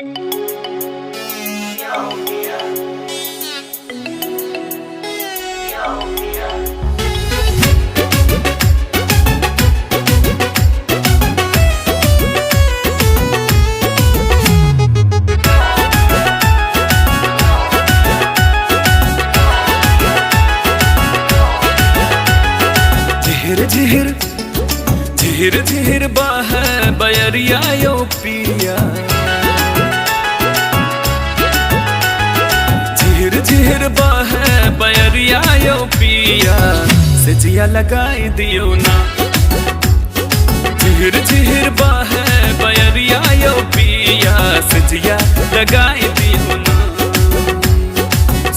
झिहिर झिहिर झिहिर बहे बयरिया यो पिया, झिहिर झिहिर बहे बयरिया यो पिया, सजिया लगाई दियो ना। झिहिर झिहिर बहे बयरिया यो पिया, सजिया लगाई दियो ना।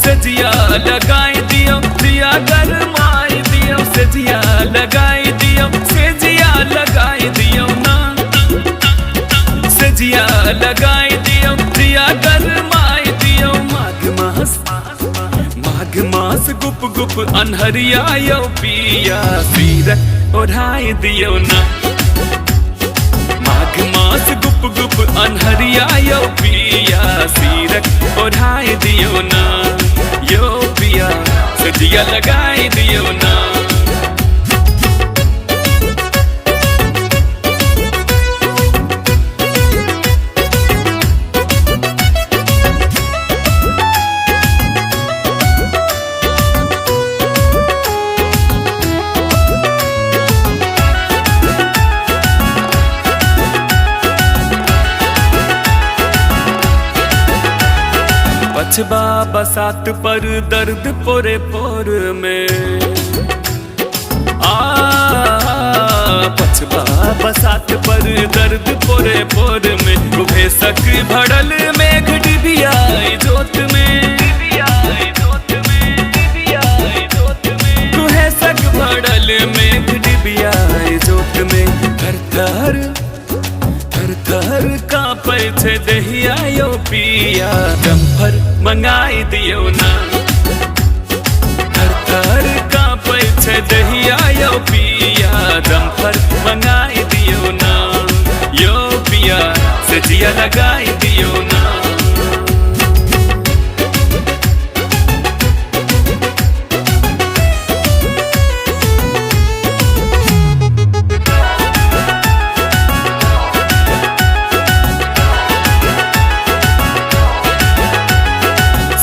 सजिया लगाई दियो, दिया गरमाई दियो, सजिया लगाई दियो, सजिया लगाई दियो ना। सजिया लगाई दियो, दिया गरमाई दियो। माघ मास गुप गुप अनहरिया यो पिया, सीरक ओढ़ाई दियो ना। माघ मास गुप गुप अनहरिया यो पिया, सीरक ओढ़ाई दियो ना। यो पिया सजिया लगाई दियो ना। पछबा बसात पर दर्द पोरे पोर में, पछबा बसात पर दर्द पोरे पोर में। उभे सक भड़ल मेघ डिबिया जोत में, तुहे सक भड़ल मेघ डिबिया जोत में। थर थर थर थर कांपै छे देहिया यो पिया, डम्फर मंगाई दियो ना। थर थर कांपै छे देहिया यो पिया, डम्फर मंगाई दियो ना। यो पिया सजिया लगाई दियो ना।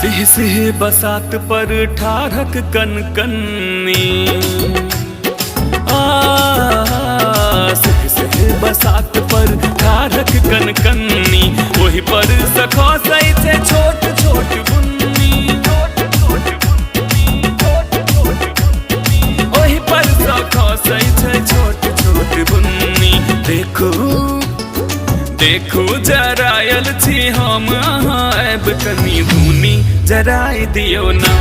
सिह सिह बसात पर ठाढ़क कनकन्नी, सिह सिह बसात पर ठाढ़क कनकन्नी। वही पर सखोसै छे छोट छोट बुन्नी, वही पर सखोसै छे छोट छोट बुन्नी। देखो देखो जरायल छी हम अहाँ, ऐब कनी धुनी जराई दियो ना।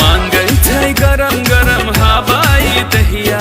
मांगै छै गरम गरम हवाई दहिया,